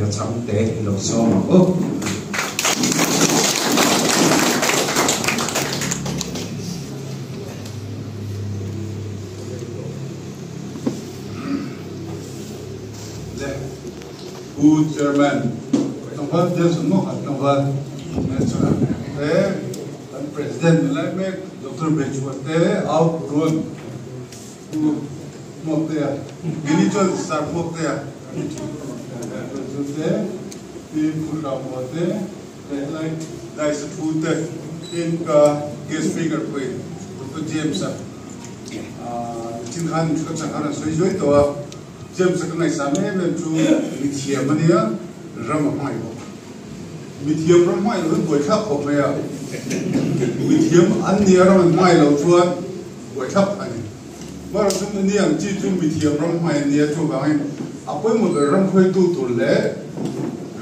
là trong tế lộ số mà ốc Chairman, trong phần dân số một trong phần thế President lại mấy Dr. Bechua thế out run một thế gini cho start một thế thế thì phụ đạo một thế lại đại sứ phụ thế in guest speaker quay Dr. James chính khán chúng ta khán soi dối to James cái này sáng nay mình chú mithiam anh nhá ram mai bộ mithiam ram mai rồi buổi khắp học này mithiam anh nhớ ram mai rồi chuan buổi khắp anh mà rồi chúng ta chỉ chú mithiam ram mai nhớ chú bảo anh apoi một ram khơi tu tu lệ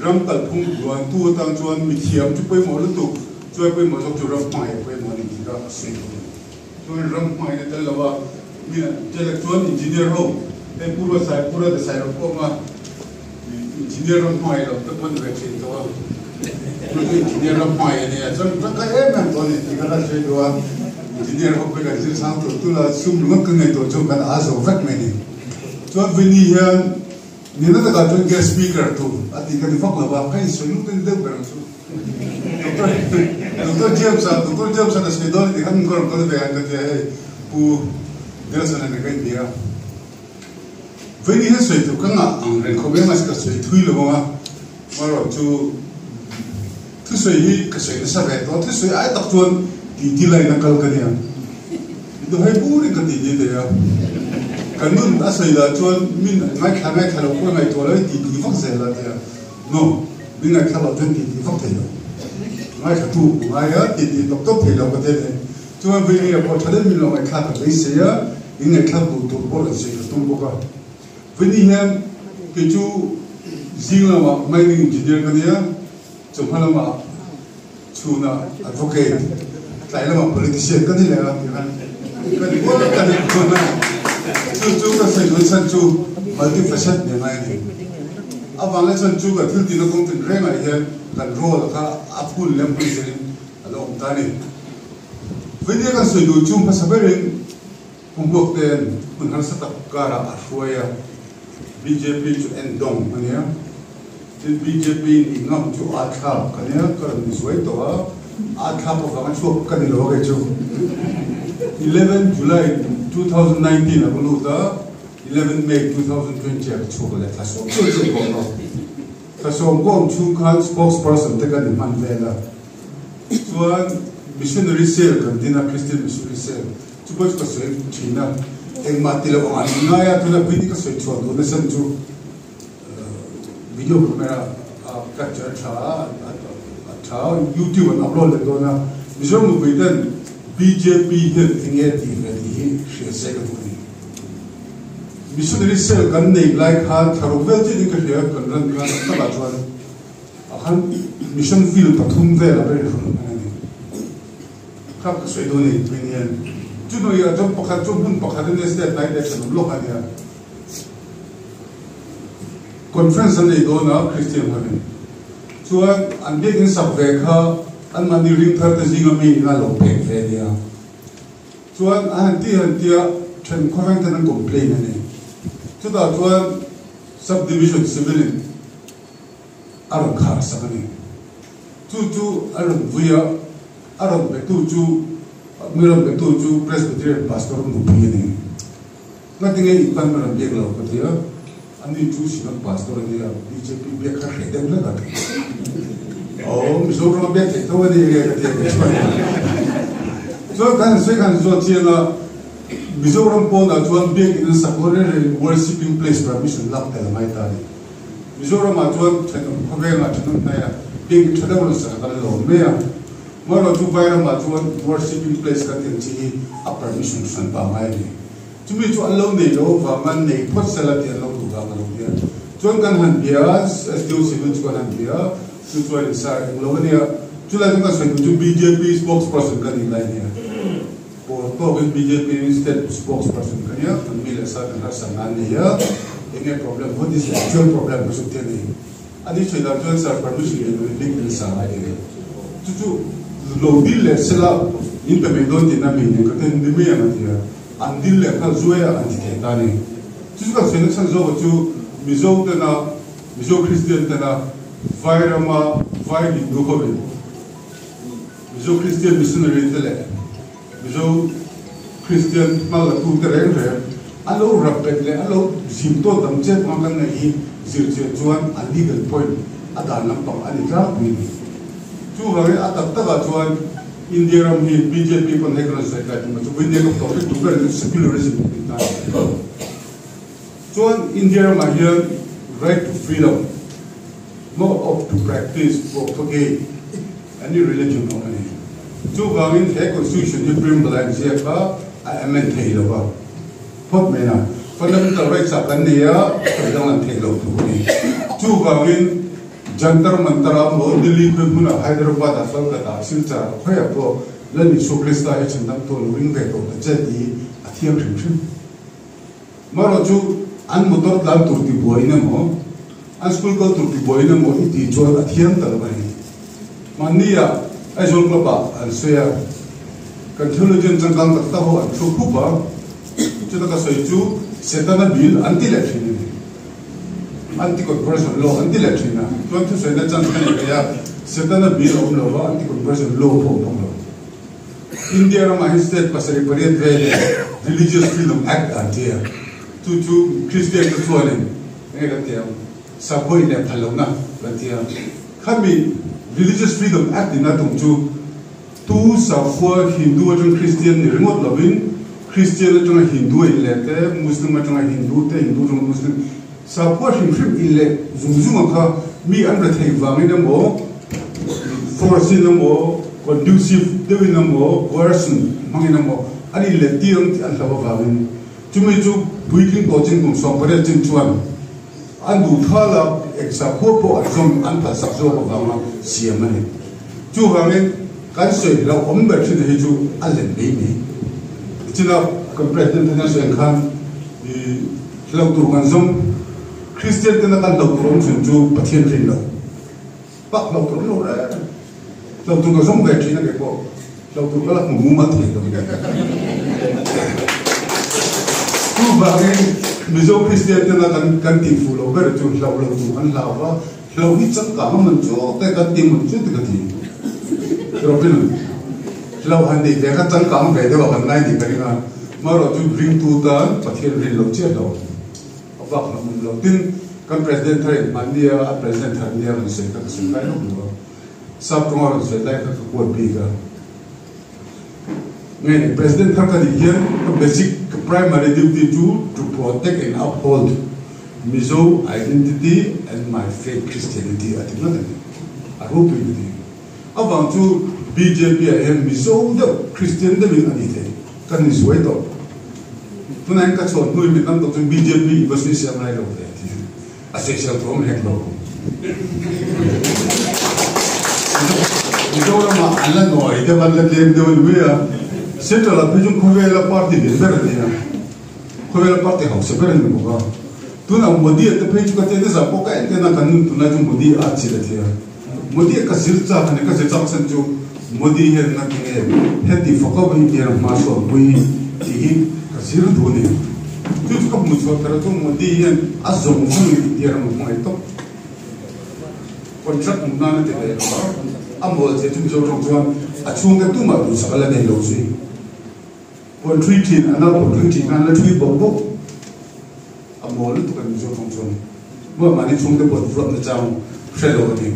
ram tal phung duan tu tang chuan mithiam chú poi một lúc tu chú poi một lúc chú ram mai poi một này gì đó xí chú ram mai này tên là vad mình electrical engineer home em pura de sai ko ma engineer ram mai lo ta pon ve chin to engineer ram mai ne chon ka em to ni ti ka se do engineer ho pe ka jil sang to tu la sum lu ka ngai to chon kan azo vek me ni chon vini hian ni na ka chon guest speaker tu ati ka ni fok la ba kai so lu ten de ber su Dr. James na se do ni han ko ko de an de pu de sa na kai dia When you say to Kanga, and Kobemas Kasui Tuiloma, or to say he Kasui the Sabbath, or to say I talked to one, the delay in a Kalkanian. The Habu in the there. Kanun, I say that one, mean, my Kamek had a point I told it, the Foxella there. No, being a color 20, the Foxella. Like a two, I heard the Doctor Pelo, but then to have been about 10 million my cat, they say, in a club to policy, to Tomboka. When he had Pichu Zilama mining engineer Gania, Chumhalama Chuna advocate, Kailama politician Kanila, Chu multi-facet mining. Avant lesson Chu got 50 no content ring I hear that roll a full lamp along Tani. When they can say do Chum Passaberin, Pumbok then, Punhasata Gara Afuaya. BJP to end dong kanya the BJP in ngam to athap kanya karan miswai to athap of ang chop kan lo ge chu 11 July 2019 abulu da 11 May 2020 chop le thaso chu ko no thaso ko chu khan spokesperson te kan man vela chuan missionary cell kan dina Christian missionary cell chu ko so china एक मातीला वाणी ना या तुला भी का सोच हुआ तो नेसन जो वीडियो मेरा कैप्चर था YouTube में अपलोड ले दो ना मिशन मुबीदन BJP हिल इंगे तीव्रती ही शेयर से करूँगी मिशनरी सेल करने लाइक हाथ थरोवेल जी निकल गया करने का तब आजवाल अखान मिशन फील पथुम वे लबे रुपये कब सोच दो नहीं बिनियन Juno ya jom pakhat jom pakhat ne state night election lo khania conference ne do na Christian hane chuan an big in subway kha an mani ring thar te jinga mi na lo pek ve dia chuan an ti chen khowang tan complain ne chu da chuan subdivision civilian aron khar sakani chu aron vuya aron be chu Miram betul ju Presbyterian pastor mupini. Nanti ngai ikan miram biak lau katanya, andi ju sinat pastor dia BJP biak kerja dan lagi. Oh, misalnya biak itu ada yang katanya. So kan saya kan so cina, misalnya pun ada tuan biak itu sekolah worshiping place permission lap dalam mai tadi. Misalnya macam kau macam naya biak itu ada orang sekarang lau mea. Maro tu bayar macam worshiping place kan tinggi a permission san pa mai ni. Cuma tu allow ni lo, faman ni pot salat dia lo tu kan lo dia. Tuan kan han bias, SDO civil tu kan han bias, tu tuan insar lo ni ya. Tu lagi kan saya tu BJP spokesperson kan ni lain ya. Por tu BJP state spokesperson kan ya, family sa kan rasa nan ni ya. Ini problem, what is the actual problem maksud dia ni? ani choi da chuan sar permission ni big deal sa ai chu lo dil le sela in pe don tin na mi ne ka ten ni me ana dia an dil le ka zuya an ti ke ta ni chu ka sen san zo chu mizo de na mizo christian de na vairama vai di do ko be mizo christian missionary de le mizo christian mal tu de re alo rapet le alo simto dam che ma kan nei zir che chuan a legal point adan lam pang ani tra ni chu ha re atak ta chuan India ram hi BJP kon hekra sai ka ma chu bin ne ko to tu ka secularism ta chuan India ram here right to freedom no of to practice for gay any religion or any chu ha in the constitution ni prim balance ya ka amend thei lo ba phot me na fundamental rights of India kadang thei lo tu ni chu ha in jantar mantara mo Delhi ko muna Hyderabad asal ka ta silcha khoya ko lani sokrista he chandam to ring ve to jadi athiam rim maro chu an motor lam turti boina mo an school ko turti boina mo iti chu athiam ta ba ni mania ai jol ko ba an soya conclusion jangkang ta ho an chu khu ba chu ta ka soi chu setana bill anti election anti-conversion law, anti-election. Don't you say that something setana bill of law, anti-conversion law for India Rama state pasari pariyat vele Religious Freedom Act antia. To Christian to tuanin. Ngatia. Sapoi le phalona antia. Kami Religious Freedom Act ina tungchu tu safwa Hindu atong Christian ni remote lovin Christian atong Hindu ilete Muslim atong Hindu te Hindu atong Muslim Sapwa him ile zumzuma ka mi andra thei wangi na mo force na mo conducive dewi na mo coercion mangi na mo ani le tiang ti an lawa wangin chumi chu buiking coaching kum som pare chin chuan an du thala exam ko po azom an ta sakso ko wanga siamani chu wangin kan soi la omber chi de chu alen nei ni china competition international khan lau tur kan zom Christian kena kan lau turun sunju patien rin lau pak lau turun lau ra lau turun kasong gaya china kaya ko lau turun kalak mumumat rin tu bagay mizo Christian kena kan tifu lau kaya chu lau turun lau ba lau hitsak kama mancho kaya kan tim mancho tika tim pero pinun lau handi kaya kan chan kama kaya dewa kan nai di kari nga maro chu ring tu ta patien rin lau chia lau bak na mun lo tin kan president thare mandia a president thare man se ka sun kai no sab tomorrow se dai ka ko biga ne president thare ka diyan basic primary duty to protect and uphold Mizo identity and my faith Christianity at the moment I hope you do about to BJP and Mizo the Christian the min anite kan is way to Tunain ka chon hui mit nam to BJP was ni siam lai lo de association to hek lo Mizo ma ala no ide ban la lem de ul we central apijum khowela party de ber de khowela party house ber ni ko tuna modi at page ka te za ko ka ente na kan tuna ju modi a chi de thia modi ka silcha ne ka se chak san ju modi he na ke he di foko ba ni ma so bui ti Zero doni. Tu tu kap mucho pero tu modi yan azom muni diara mo mai to. Contract mo na te le. Amol je tu jo rong chuan a chung ka tu ma du sa la nei lo si. Pon treating ana pon treating an la thui bo bo. Amol tu kan jo rong chuan. Mo ma ni chung te pon from the town fellow ni.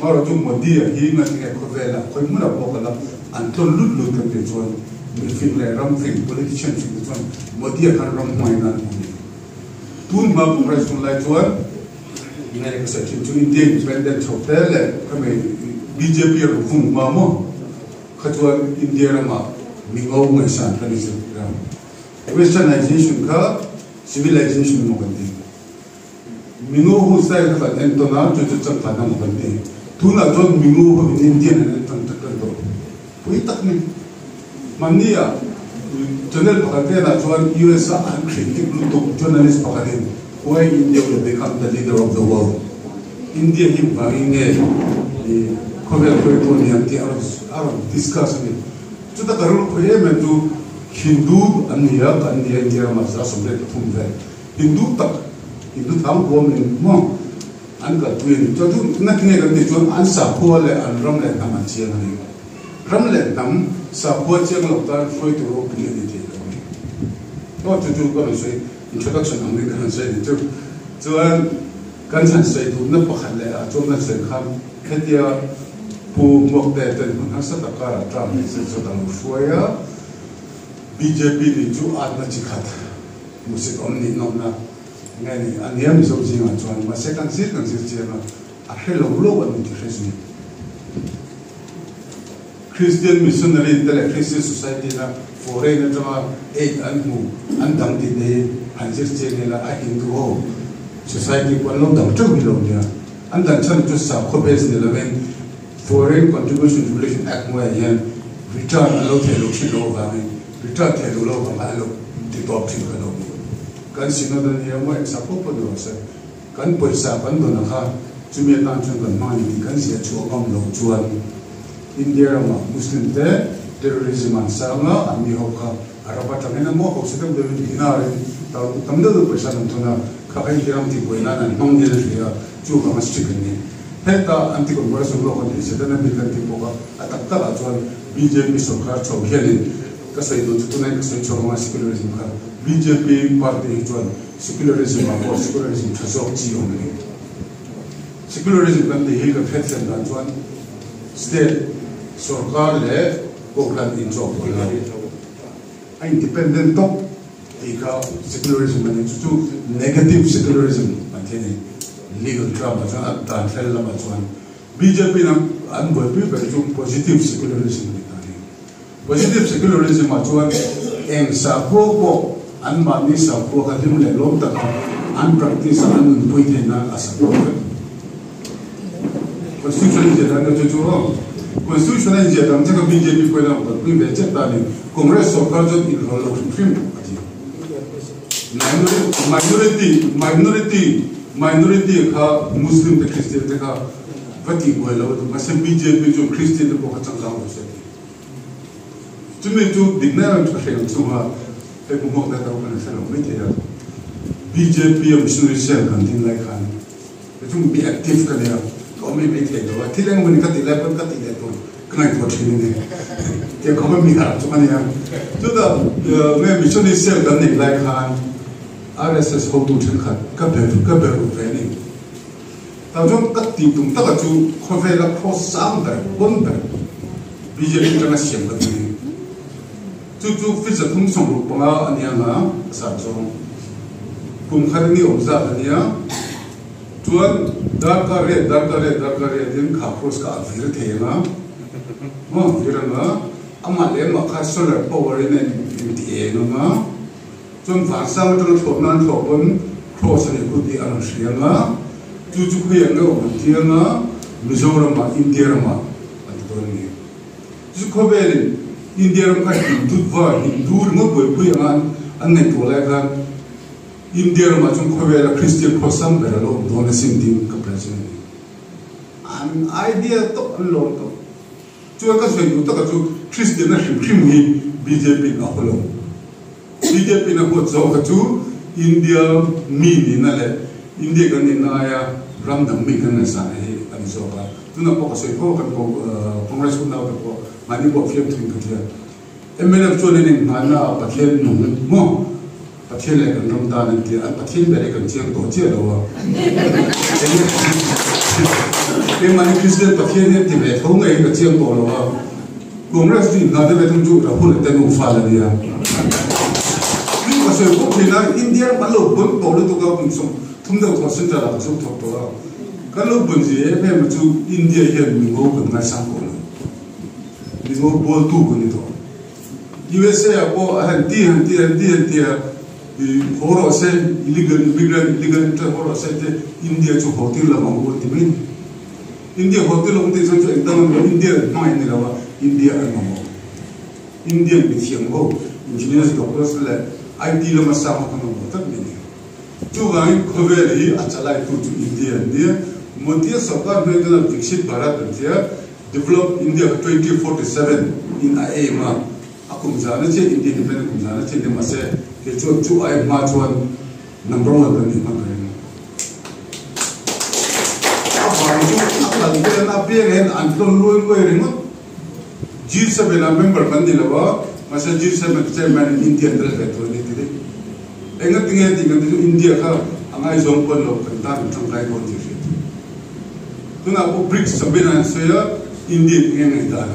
Maro tu modi ya hi na ke ko vela ko mu na bo ka la an ton lut lut kan te chuan. Film le ram film politician film chuan modi kan ram mai na tun ma president lai chuan ngai ka sa chin chu India independent hotel le kame BJP ro phung ma mo kha chuan India ma mingo ngai san kan is ram westernization ka civilization mo kan ti mingo hu sai ka entona chu chu chang thana mo kan ti tun a chuan mingo hu Indian ne tan tak kan do pui tak ni Mania, General Pakatena, John US and critical journalist Pakatin, why India will become the leader of the world. India him banging the Korea and the Arab discussing. To the Karul Koyam to Hindu and the Yak and the India Mazas from there. Hindu Tak, Hindu Tam woman, Mom, and got twin. To do nothing against the John and Sapole and Ramlet Namachian. Ramlet Nam, Sapoti of that for to open unity. What to do, God say, introduction, I'm going to say it too. So, Gansan say to Napahale, Jonas and Ham, Ketia, who mocked that and Hasataka, Trump, Sotan Foya, BJP, the two Adnachikat, Musit only Nona, Nanny, and the Amis of Zima, John, my second sentence is a hell of low and interesting. Christian missionary Christian society foreign aid and who and Dante Day and just I Hindu society one of them two below there and then turn to some copies in the 11 foreign contribution to relation act where return a lot of over return to over my look the top thing can see not the more example for the can put up and on a car to me a lantern and money can see a two of India Muslim there, terrorism and Sama, and the Hoka, Arabatan, more of them in Hinari, Tamil person to Kahiram Tipuana and non Delphia, two Hamas chicken. Heta anti-conversion law on the Sedan Tipoka, Atakala, BJP Sokar, Chok Helin, Kasaido to tonight, Sechoma secularism, BJP party, secularism, or secularism, Chazok only. Secularism can be held of heads and that one. State Sorkar le Oakland in job. Independent top, secularism and to negative secularism, legal trouble, and fell BJP and people positive secularism. Positive secularism at one and Sapo and Manisa Procadim le Lota and practice and Puitena as a program. Constitution is a Constitution is a BJP program, but we were just done. Congress of Carson in Hollow Film. Minority, Muslim, the Christian, the Vati, well, BJP to Christian, the Bocatan. To me, to declare to him to her, people more that open a fellow media. BJP missionary cell canteen like her. It will be active career. Or maybe take over. Tilling when you cut the level, cut the level. Can I watch him in there? They come and meet her to money. To the missionary cell canteen like her. RSS hold to Kaberu training. Now don't cut the to Takatu, Kovela cross Samba, Wonder. BJP International. To visit Tumsong Puma and Yama, Sato. Kumhani Obzania. Tuan dark red, then Kaproska, Virtena. Oh, Virama, Amalema, Castle, power in the Enoma. Some Vassam to Tonan Topon, cross and good the Arashiana, Tutupiano, Tiana, Mizorama, Indiarama, and Tony. Zukoveli, Indiarama, Tutva, Hindu, Mubuyan, and Netolagan. India Machum Kovela Christian Kosam Beralo, Donasim Dim Capacity. An idea to alone. To a cousin, you talk to Christian BJP Apollo. BJP Napozo to India, me in Ale, India Ganinaya, Ramdam Mikanasa, and so on. Do not focus on Congress now, Mani Bofium Trinkatia. A man of Jonin Mana, but here no more. Patil like a Ramdan and Patil Berek and Tian Gotier. They might Christian Patil Tibet, home a Tian Bolo. Congress did not have to do a whole ten of Falaria. We was a book in India, Malo, Bolo to go from the Concentra, so to Kalo Bunzi, to India here, we go with my sample. We go ball two. USA, I had dear. Horror said illegal immigrant horror said India to hotel among India hotel of this India mine India and Mamo. Indian with Yango, engineers, doctors, IT Lamasama. Two line Koveri, Achalai to India and near Modia Sarkar ne na Viksit Bharat India develop India 2047 in AEMA akum jana che India independent kum jana che ne mase ke chu ai ma chuan number 1 ni ma kare abaru akal de na peren anton loi ringo G7 member bandi lawa masa G7 chairman India dal veto ni tide enga tinga India ka angai zong pon lo kan tan kai ko ti tuna ko BRICS sabena soya India ngai da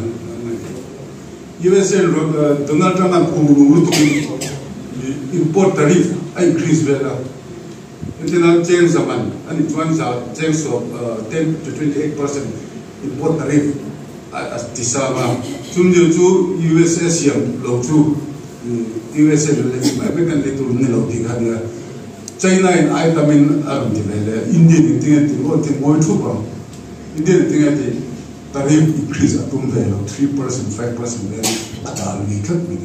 USA Donald Trump an kumuru to import tariff increase vela international change zaman and it change of 10 to 28% import tariff as tisama chumju chu USA siam lo chu USA le American le tu ne lo diga dia China in item in vele India ni tinga ti o ti mo chu ba India tinga ti tariff increase atum velo 3% 5% vele adal ni khat ni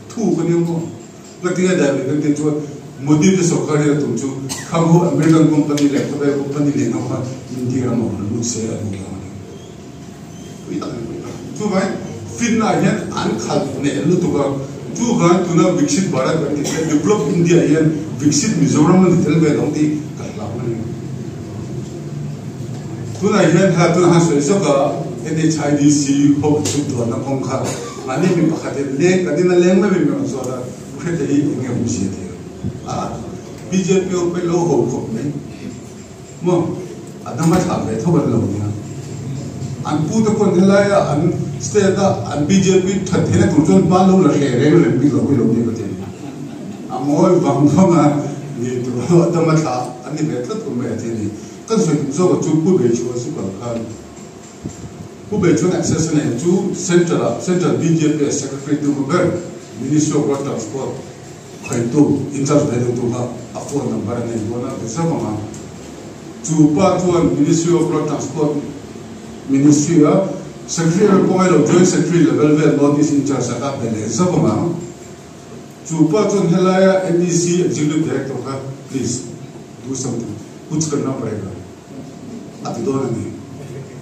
thu ko ni mo la tinga da le te chu Modi the Sokari to Kamu American company like the company in India would say to my Finna again uncalled Lutuga, 2 grand to now Viksit Bharat and develop India and Viksit Mizoram and the Telve Tuna here had to answer Soka and the Chinese sea hope to do an Konka. My name is Pakate Lake and in a language so that pretty in a museum. BJP पे लोग हो खोपने मो अदम मत आवे तो बदल हो गया अनपू तो कौन हिलाया अन स्टेट का अन BJP ठट्ठे ने तुझे बालों लगे रेगुलर भी लोग ये बच्चे अमोल बांगोंगा ये तो अदम मत आ अन्य बेहतर तो मैं ऐसे नहीं कल सो चुप्पू बेचो सुपर खान कुबेचो एक्सेस ने चु central BJP secretary to government ministry of transport Kaitu interest value to have a phone number and one of the Savama to part one Ministry of Road Transport Ministry Secretary of Joint Secretary level where Northeast in charge of Savama to part one Helaya NDC Executive Director please do something which can not break at the door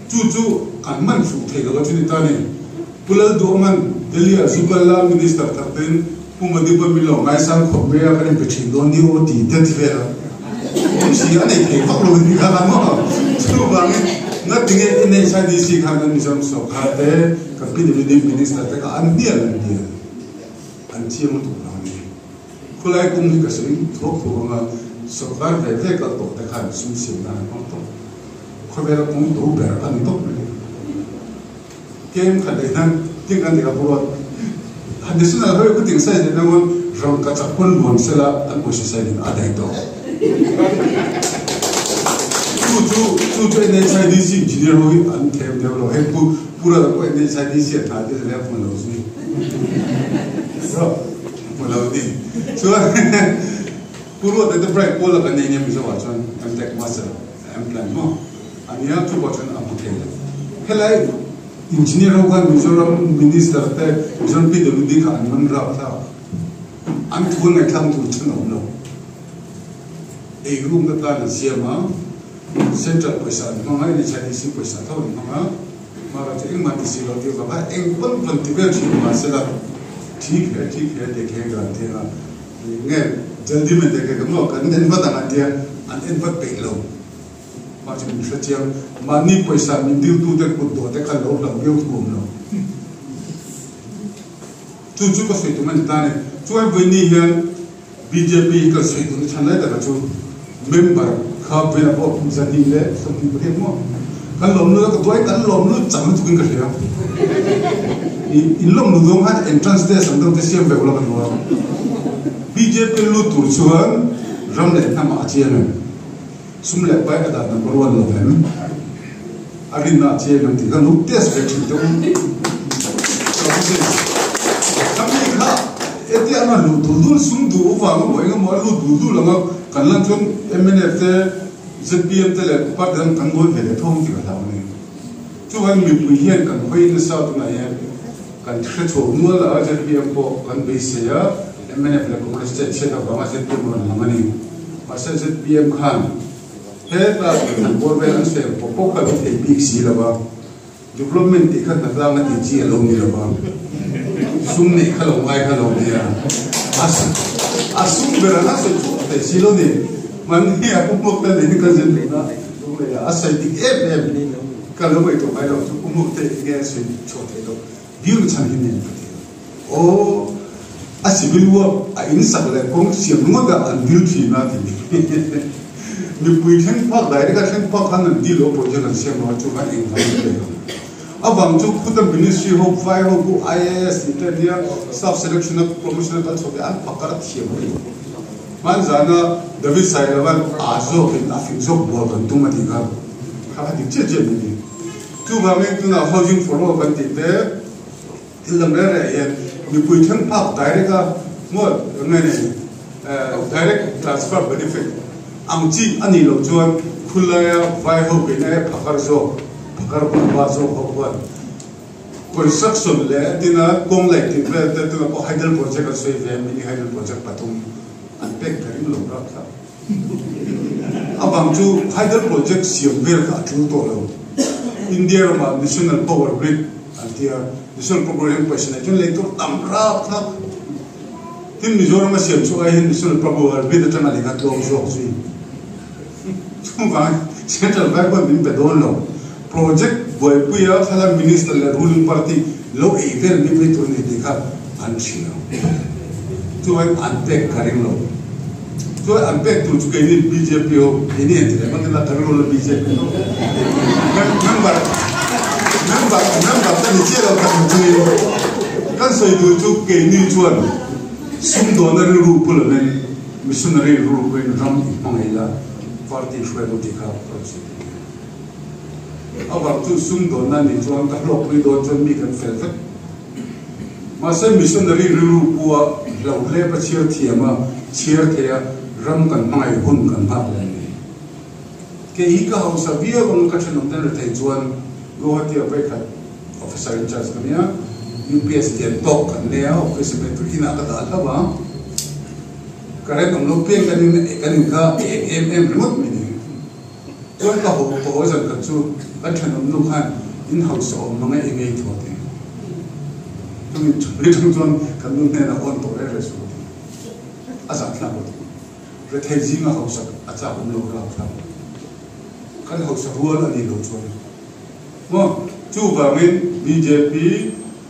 Chu and man should take a lot in Italy Pulal Doman Delia Subala Minister Captain Pumadi Pamilo, my son, Korea, and Petri, don't you want the death fair? She came up with the Kalama. Nothing in the Chinese mechanism so hard there, completely with the minister, and dear and dear. And Tim to Brownie. Could I come to a talk to so far they take a talk the kind of Susie and Monto. Cover come to bear and talk. Came Kalenan, think and the abroad. This is a very good thing. Says no one from Katapun Monsella and Bushside in Adaito. Two Chinese engineer and came there, help Pura the Chinese and I did left Malosni. So, Puro the bright polar and name is a watchman and take master and plan more. And you have to watch an application. Hello. Engineer hogan Mizoram minister te Mizoram PWD ka anman ra tha an thun na thang tu chno no e room ka na siama central paisa ma ni Chinese paisa tho ma ra che ma ti si lo ti ba eng pon pon ti be chi ma se la ठीक है देखेगा देगा ने जल्दी में देखेगा no kan den ba ta dia an en ba pe lo Martin Fletcher, money poisa, Mindu to the Kudo, the Kalo, the Gilgum. Two Jukas to Mentane, two have been here, BJP, because we do the Chanetta to member, Carpet of Zadile, something to him more. Kalomno, Dwight and Lomno, Samu to India. In Lomno had entrance there, some of the same development. BJP Lutu, Chuan, Ramlet Namachian. Sumlet by that number 1 of them. I did not say them to look desperate to them. Coming up, if they are not to do some do over going a more to do long, Kalanton, MNF, ZBM tele, part them can go with the home to the town. 200 we hear can wait in the south of my head. Can treat for no ZBM for and base here, MNF like a state check of my ZBM money. My ZBM can. hết là bố về ăn xe bố cả cái big xí là bao development thì khăn là mà thì chỉ là lâu như là bao sum này khăn lâu ai khăn lâu này sum về là nó sẽ chụp để xí lâu này mà này cũng một cái này cái gì này nó đúng là sai thì em cái lâu vậy tụi bay đâu cũng một cái cái sự chụp thế đâu view chẳng hình này ô civil war in sắc là cũng xiêm luôn cả anh view thì nó thì mình bùi thằng phật đại cái thằng phật hắn đi lỗ project là xem nó chụp ảnh hình này abang chụp khu tâm ministry of fire của IAS Italia staff selection promotion đó chụp anh phật cả thiệp man zana David Sailavan azo cái afin zo bol kan tu mati ka khala dik che che ni tu ba me tu na housing for all kan ti te ilang re ya mi pui thang phak direct ka mo ngai ne direct transfer benefit am chi ani lo chuan khulaya vai ho ke ne phakar ba zo ho wa construction le tina kong lai ti ve te tu ko hydel project so ve mini hydel project patum unpack karim lo ra tha abang chu hydel project siam ver ka thu to lo India ma national power grid antia national program passion chun le to tam ra tha tin Mizoram ma siam chu ai national power grid ta ma le ka to zo ji chu ba central bank min pe don lo project boy puya thala minister la ruling party lo even mi pe to ni dikha anchina to an unpack karim lo to unpack to chu ni BJP ho ini entire man la karim lo BJP no number ta ni che lo ka ni kan so du chu ke ni chuan sum do na ru pul ne missionary ru ko in ram mangaila party shwe do dikha abang tu sum do na ni chuan ka lok ri do chon mi kan fel fet ma se missionary ru puwa lo le pa chiar thiama chiar thea ram kan mai hun kan ha le ni ke hi ka hausa via gon ka thanom ten thei chuan go hatia pe khat officer in charge kania UPS den tok kan ne office pe tu ina ka dal ha ba kare tom lo pe kan ka remote mi ni chuan ka ho zan ka chu kan thanom lu khan in house om mangai engei thote tum ri thum chuan kan nu ne na on to re su asa thla bo re thei ji ma house acha om lo ra thla kan house rual ani lo chuan mo chu ba min BJP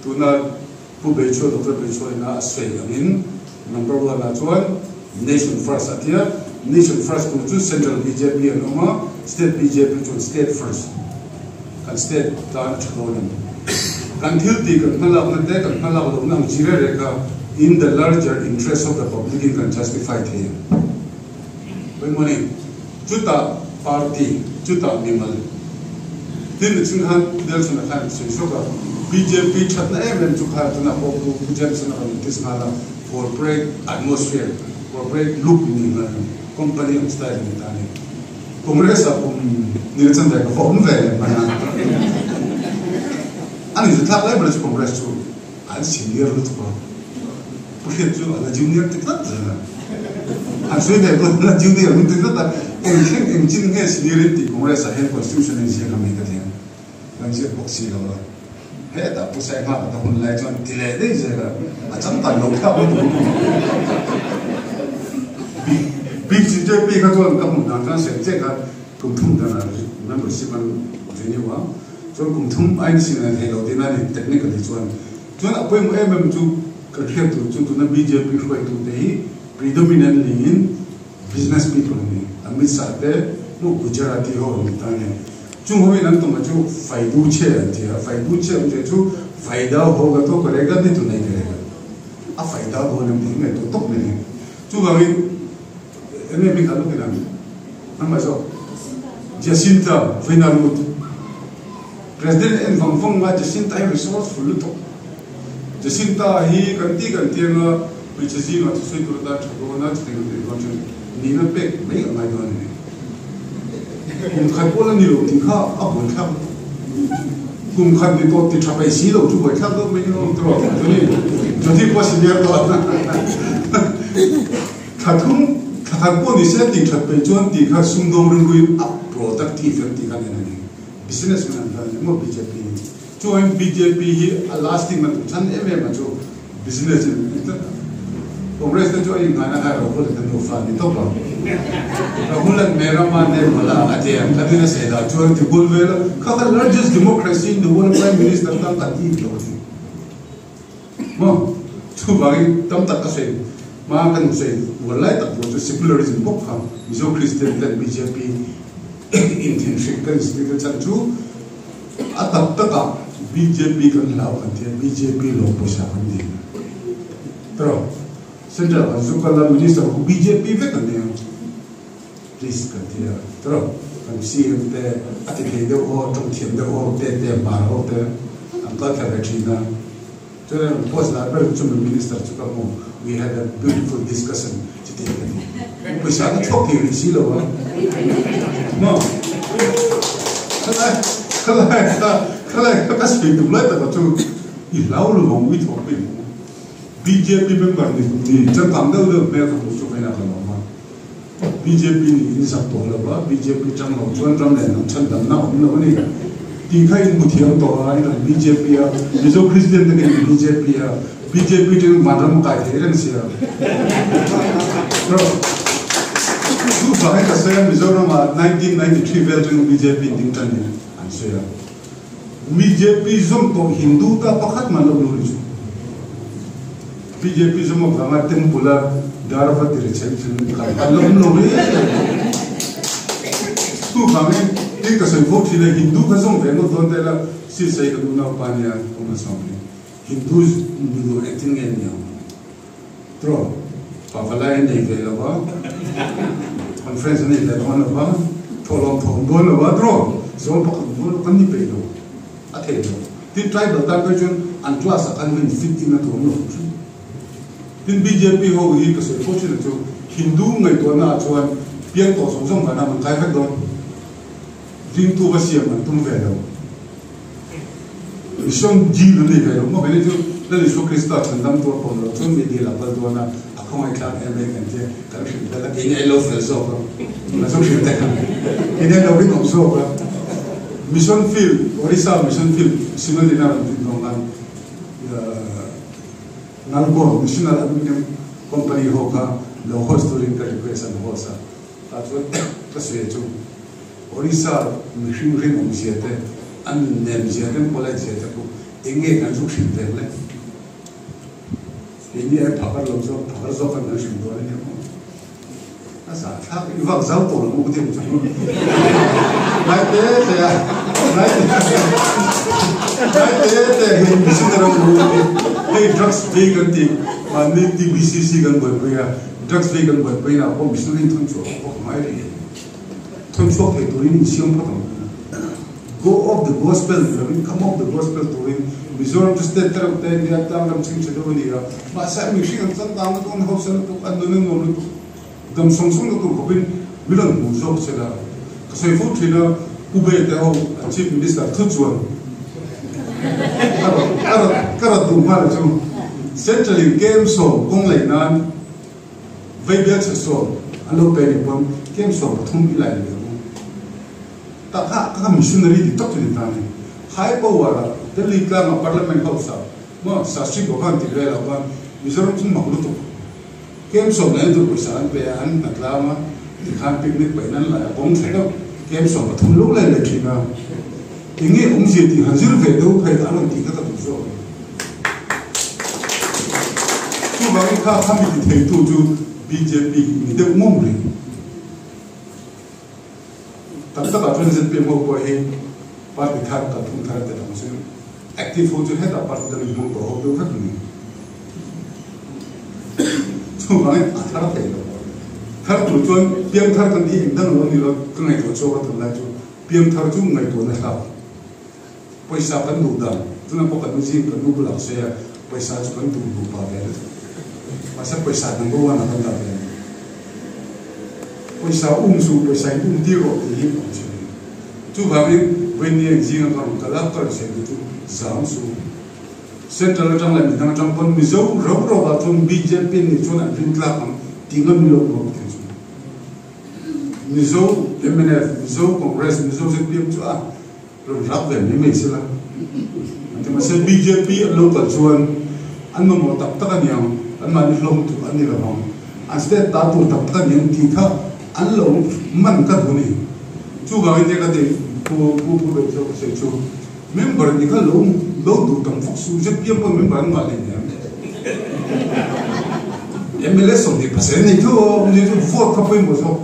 tuna pu be chu Dr. be chu na Australia min number 1 na chuan nation first atia nation first to central BJP and state BJP to state first and state dan chholan kan thil ti kan mala na te kan mala lo na jira reka in the larger interest of the public can justify the when money chuta party chuta mimal tin chung han del chuna khan se shoka BJP chatna em chu kha tuna ko ku jem sana kan tis mala corporate atmosphere corporate look ni na company style ni tani congress apum ni chan da ko om ve mana ani thak lai bra congress chu an senior lu ko porque chu ala junior te tat an sui de ko la junior mun te tat en chin nge seniority congress a hen constitution ni se ka me ka the kan se boxi lo he da pu sai ma ta hun lai chon tile de je ga a cham ta lo ka bo big BJP ka to ka mun dan san se che ka kum thum da na membership an jeni wa so kum thum ai sin na he lo de na ni technically chuan apoi mo em chu ka khem tu na BJP khoi tu de predominantly in business people ni amit sa te no Gujarati ho ni ta ne chung hoi nan to ma chu faidu che je chu faida ho ga to karega ni tu nahi karega a faida ho ne me to tok ne chu ga mi ene mi kalu ke nam amma so Jacinta Vinamut president en fong ma Jacinta ai resourceful to Jacinta hi kan ti na which is not so to that go na thing the content ni na pek mai mai do ne kum khat pola ni lo ti kha a bon kha kum khat ni to ti thapai si lo chu boi kha do mai no tro to ni jodi possible to thằng con đi xe đi thật về chọn đi khá sung đông rừng ruin up productive thì khá nên này business man là một BJP chọn BJP hi lasting mà chăn em mà cho business thì Congress itu juga yang mana kan Rahul dan Nufan itu apa? Rahul dan Meraman ni malah ada yang tadi ni saya dah jual di Bulwell. Kalau largest democracy in the world prime minister kan tadi itu. Mau, tu bagi tam tak kasih. Makan saya, walai tak buat secularism bukan. Misalnya Kristen dan BJP intensif kan seperti itu. Atap tak BJP kan lawan dia, BJP lopo siapa dia. Terus. Central Azukala Minister of BJP vegan please continue. Terus, kami CM te ati de o trong thiam de o te bar o te angka China. Jadi post la ber cum minister juga mo we had a beautiful discussion today. Bisa ada choki di sini loh. No. Kalau speak tu lah tak tu ilau lu mau itu apa? BJP member ni jangan tahu mereka tu macam mana. BJP ni insaf tu lah, BJP jangan jual jual ni, jangan nak ni. Tiga ini mutiara tu lah, ini BJP ya, Mizo Kristen dengan BJP ya, BJP tu macam kaya heran siapa. Terus, tu bahaya saya Mizo nama 1993 vel dengan BJP tinggal ni, answer. BJP zoom tu Hindu tak pakat mana belum. BJP semua bangat tempula darah direction kalau belum tu kami ini kasih vote sila Hindu kasih vengo tu antara si saya kedua pania pengasam Hindu dulu actingnya ni terus pavala ini gaya apa conference ini lepas apa tolong bola apa terus semua pakai bola kan ni pelu akhir tu di tribal tak kerjun antras akan menfiti na tu Din BJP ho hi kasih foci itu Hindu ngai tu na cuan piang to song mana man kai kat don ring tu basiam man tum velo isom ji lu ni velo mo bene tu le so Krista chandam tu pon lo chun me di la pal tu na akong ai klang em kan je kan shi da ding ai lo fel so ko na so shi ta kan ine lo ring so ko mission field Orissa mission field sinal dinar din kan Nalgo National Aluminium Company hoka lo host during the request and hosa. That's what kasih itu. Orissa machine ring siate, an nem siate, pola siate tu. Inge kan tu sih terle. Ini pakar lo kan nasi dua ni aku. Asa, tapi iwak zau tu lo mungkin macam tu. Naik saya, naik mesti terang dulu. Hey, drugs vegan thing, mana di BCC kan buat apa? Drugs vegan buat apa? Nak apa? Mesti ni tuan cuak, apa kemai ni? Tuan cuak itu ini siapa tahu? Go off the gospel, come off the gospel tu ini. Mizoram tu state terus dia tak dalam sini cedera ni ya. Masa mesti kan tentang tu orang hausa tu kan dunia orang tu. Dalam song-song tu kau bilang musuh cedera. Kasih food cedera, ubah tahu chief minister tujuan. Kalau tu mana cuma central game show kong leh nan, vibe show, alo peri pun game show betul bilai ni. Tak kah missionary di top ni tani. High power, Delhi klang parliament house ah, mo sasri bukan tiga lawan, misalnya cuma makhluk tu. Game show ni tu perusahaan bayan nak lama, dikan piknik bayanan lah, kong saya game show betul lu leh lekina. Ini umsi di hasil video kayak dalam tiga tak tujuh. Tu bagi kami di tujuh BJP ini dia umum ni. Tapi tak ada yang pemau boleh parti thar katung thar itu macam aktif wujud ada parti dari umum bahwa itu kan ni. Tu bagi thar itu. Thar tujuan piang thar kan di dan orang ni orang kenai tujuh orang tu laju piang thar tu ngai tu nak. Paisa kan duda, tu nampak kan mesti kan duda lah saya paisa tu kan duda lupa bela. Masa paisa nanggo wana kan dah bela. Paisa paisa itu tiro ini macam ni. Tu kami when yang kan kalau kalau saya itu zamsu. Central jam lagi dengan jam pun mizo rob tu BJP ni tu nak tinggal milok tu. Mizo MNF Mizo Congress Mizo ZPM chu a rồi rap về mấy sila thì mà sẽ BJP local chuan anh mà tập tất cả nhiều anh mà đi lông tụ anh đi làm không anh sẽ ta tụ tập tất cả nhiều thì khác anh lông mình cái thứ này chú bảo anh cái gì cô về cho sẽ chú member thì cái lông tụ tập phục sự ZPM của member anh mà lên nhá MLA xong thì phải này chú vote không phải một số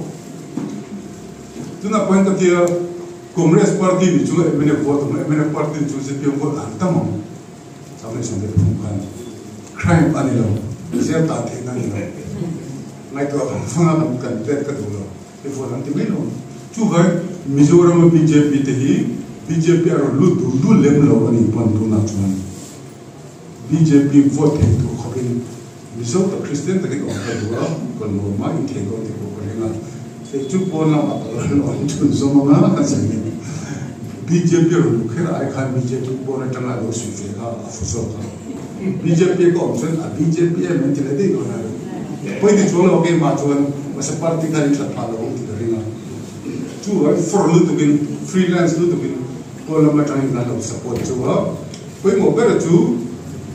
chúng ta quan tâm kia Congress Party ni chúng MNF vote MNF Party ni chúng ZPM vote an tâm không sao này xong thì không cần crime anh lo sẽ ta thế này lo ngay từ đầu phương án làm cần tết cái đồ cái vote anh tìm luôn chú vậy Mizoram BJP thì BJP ở lu lem lo anh quan tu na chuan BJP vote thì tu không biết Mizo ta Christian ta cái ông cái đồ còn một mai in thế còn thì có cái nào thì chú bốn năm ở nó chun số mà cái gì BJP rồi lúc ấy ai khai BJP bốn năm trong là đồ suy nghĩ ha phụ số BJP có ông chân BJP mình chỉ là đi rồi bây giờ chúng nó cái mà chúng mà sẽ party cái này là phá lỗ thì cái này chú ấy for lúc tụi freelance lúc tụi bốn năm trong là đồ support chú á bây một cái là chú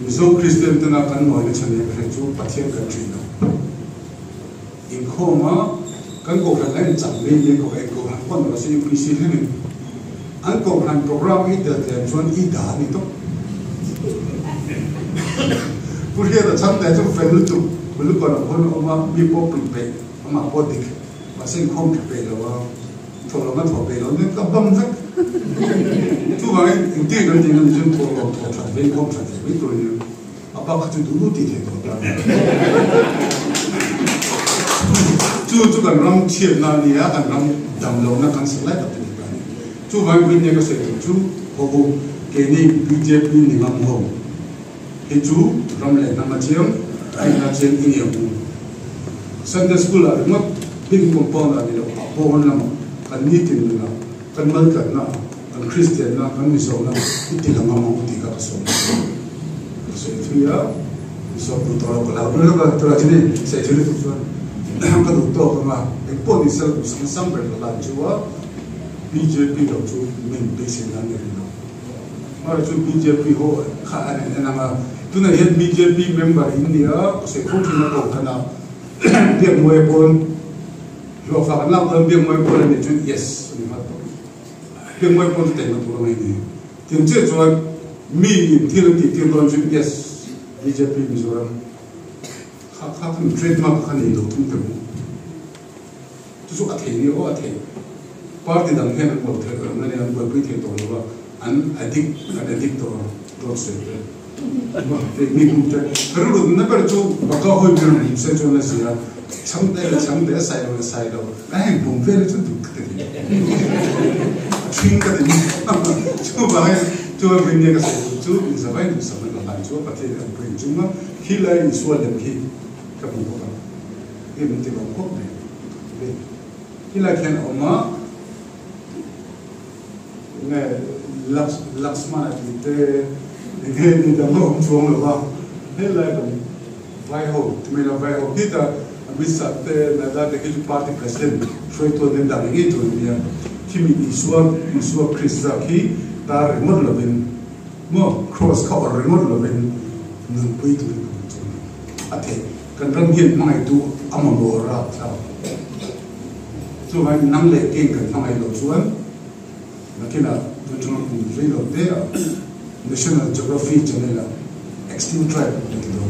Mizo Christian tên là căn nói là chân này cái chú bắt thiên cái chuyện đó in khoma kan ko han lai chang le ye ko e ko han kon ra se yu si le ni an ko han program i da te chuan i da ni to pur he da chang da chu fen lu tu lu ko na hon ma mi po pli pe ma po dik ma sen khom pe lo wa tho lo ma tho pe lo ni ka bam zak tu ba in ti ga ti ni jun tho lo tho cha ve khom cha ve to ni apa ka chu du ti the to chú cần làm chuyện nào đi á, cần làm đầm lâu na cần sẽ lại tập được cái chú vai bên nhà cái sự chú hồ cái này BJP ni ngang hồ cái chú làm lại nằm ở chiếm anh là chiếm in nhiều Sunday school là đúng không big compound là đi đâu hồ hơn lắm cần meeting là cần mở cần là cần Christian là cần miso là ít thì là ngang hồ thì các số số thứ á số tụ tàu là bây giờ tụi anh này sẽ chơi được chưa cái đồ to mà cái bộ đi sel cũng sắm bể là chúa BJP đâu chú mình bị xin ăn cái đó mà chú BJP ho khá anh mà tu này hiện BJP member India sẽ không thì nó còn cái nào việc mua bốn rồi phải làm hơn việc mua bốn là chú yes việc mua bốn thì nó tụi mình đi tiếng chết rồi mi thì là tiếng đó chú yes BJP Mizoram khác trademark cái này đầu tư từ chú số cái này ở thế party đảng hiện một thế rồi nên là một cái thế tổ là anh addict tổ sẽ mà thì mình cũng thế rồi lúc nãy bây giờ chú bắt đầu hơi bị sẽ cho nó gì là chẳng để sai đâu cái hành động về chú được cái gì chuyên cái gì chú bảo chú bên nhà cái chú sẽ phải được sao mà làm chú bắt thế là bên chú mà khi lại xóa được khi các bạn có cái mình thì bảo quốc này khi lại khen ông mà nghe Lakshmana thì nghe đi đâu ông chuông rồi vào hết lại còn vai hồ thì mình là vai hồ khi ta biết sát là đã cái party president rồi tôi nên đặt cái tôi bây giờ khi mình đi xuống Chris ra khi ta remote là bên mua cross cover remote là bên nâng quay tôi à thế cần răng hiện mai tu âm bộ ra sao cho nên nắm lệ kinh cần phong ai lộ xuống là cái nào tôi cho nó cùng với lộ thế National Geography cho nên là extreme tribe cái đó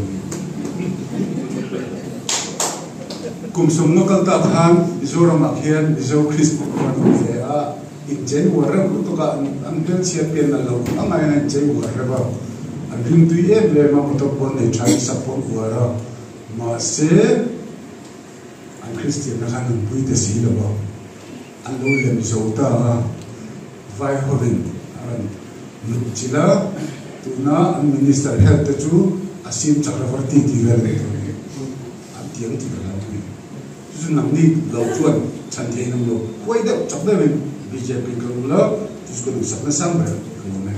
cùng sống nó cần ta tham Mizoram Akhian Mizo Chris Pokemon về à in chế của rap của tôi anh biết chia tiền là lâu anh này chế của rap vào anh riêng tuy em về mà một tập bọn này try support của rap mà sẽ anh Christian là anh bùi để xí đâu anh lâu lên dấu ta vai horin anh lúc chỉ là tụi nó anh minister health chú Asim Chakravarti thì về đấy anh tiếng thì là tụi chú nằm đi lâu chuan chân thế nằm lâu quay đâu chọc đây mình BJP cái lớp chú có đủ sắp nó sang về cái này